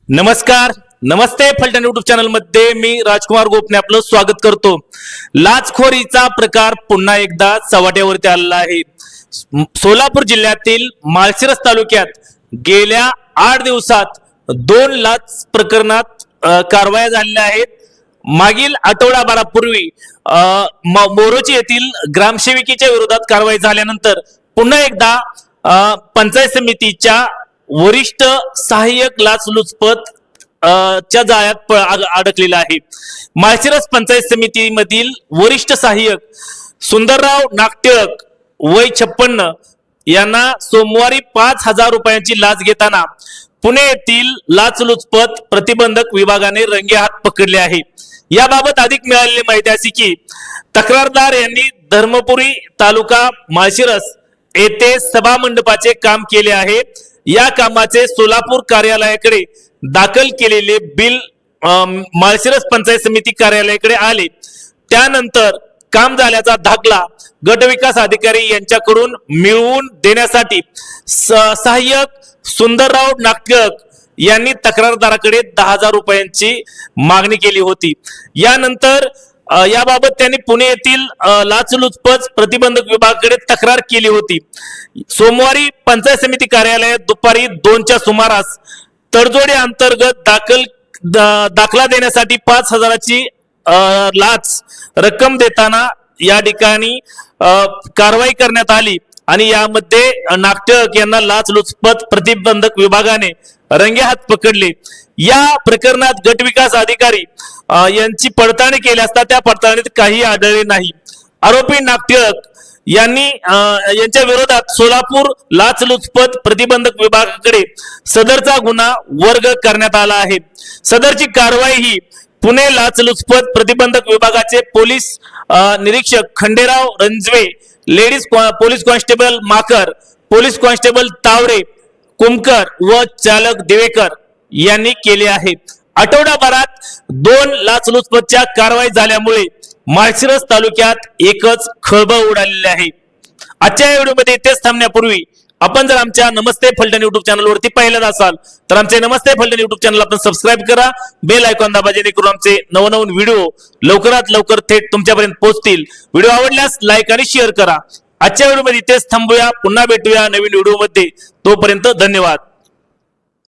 नमस्कार, नमस्ते. Phaltan YouTube channel मध्ये मी राजकुमार गोपने आपलं स्वागत करतो. लाचखोरीचा प्रकार पुन्हा एकदा चव्हाट्यावरती आलेला आहे. सोलापूर जिल्ह्यातील माळशिरस तालुक्यात गेल्या 8 दिवसात 2 लाच प्रकरणात कारवाया झालेल्या आहेत. मागील आठवडाभरापूर्वी मोरोची येथील ग्रामसेविकेच्या विरोधात कारवाई झाल्यानंतर पुन्हा एकदा पंचायत समितीच्या वरिष्ठ सहाय्यक लाचलुचपत च्या जाळ्यात अडकलेला आहे. माळशिरस पंचायत समितीमधील वरिष्ठ सहाय्यक सुंदरराव नागटिळक वय 56 यांना सोमवारी 5,000 रुपयांची लाच घेताना पुणे येथील लाचलुचपत प्रतिबंधक विभागाने रंगेहात पकडले आहे. याबाबत अधिक मिळालेली माहिती अशी की तक्रारदार यांनी धर्मपुरी तालुका माळशिरस येथे सभा मंडपाचे काम केले आहे. या कामाचे सोलापूर कार्यालयाकडे दाखल केलेले बिल माळशिरस पंचायत समिती कार्यालयाकडे आले. त्यानंतर काम झाल्याचा दाखला गट विकास अधिकारी यांच्याकडून मिळवून देण्यासाठी सहाय्यक सुंदरराव नागटिळक यांनी तक्रारदाराकडे 10,000 रुपयांची मागणी केली होती. यानंतर याबाबत त्यांनी पुणे येथील लाचलुचपत प्रतिबंधक विभागाकडे तक्रार केली होती. सोमवारी पंचायत समिती कार्यालयात दुपारी 2च्या सुमारास तडजोडी अंतर्गत दाखला देण्यासाठी 5,000ची लाच रक्कम देताना या ठिकाणी कारवाई करण्यात आली आणि यामध्ये नागटिळक यांना लाचलुचपत प्रतिबंधक विभागाने रंगेहात पकडले. या प्रकरणात गट विकास अधिकारी यांची पडताळणी केली असता त्या पडताळणीत काही आढळले नाही. आरोपी नागटिळक यांनी यांच्या विरोधात सोलापूर लाचलुचपत प्रतिबंधक विभागाकडे सदरचा गुन्हा वर्ग करण्यात आला आहे. सदरची कारवाई ही पुणे लाचलुचपत प्रतिबंधक विभागाचे पोलीस निरीक्षक Khanderao Ranjave, ladies police constable Makar, police constable Taware, Kumkar व चालक देवेकर यांनी केले आहे. आठवडाभरात 2 लाचलुचपतच्या कारवाई झाल्यामुळे माळशिरस तालुक्यात एकच खळबळ उडालेली आहे. आजच्या या व्हिडिओमध्ये इथेच थांबण्यापूर्वी आपण जर आमच्या नमस्ते फलटण युट्यूब चॅनलवरती पहिल्यांदा असाल तर आमचे नमस्ते फलटण युट्यूब चॅनल आपण सबस्क्राईब करा, बेल आयकॉन दाबा जेणेकरून आमचे नवनवीन व्हिडिओ लवकरात लवकर थेट तुमच्यापर्यंत पोहोचतील. व्हिडिओ आवडल्यास लाईक आणि शेअर करा. आजच्या व्हिडिओमध्ये इथेच थांबूया. पुन्हा भेटूया नवीन व्हिडिओमध्ये. तोपर्यंत धन्यवाद.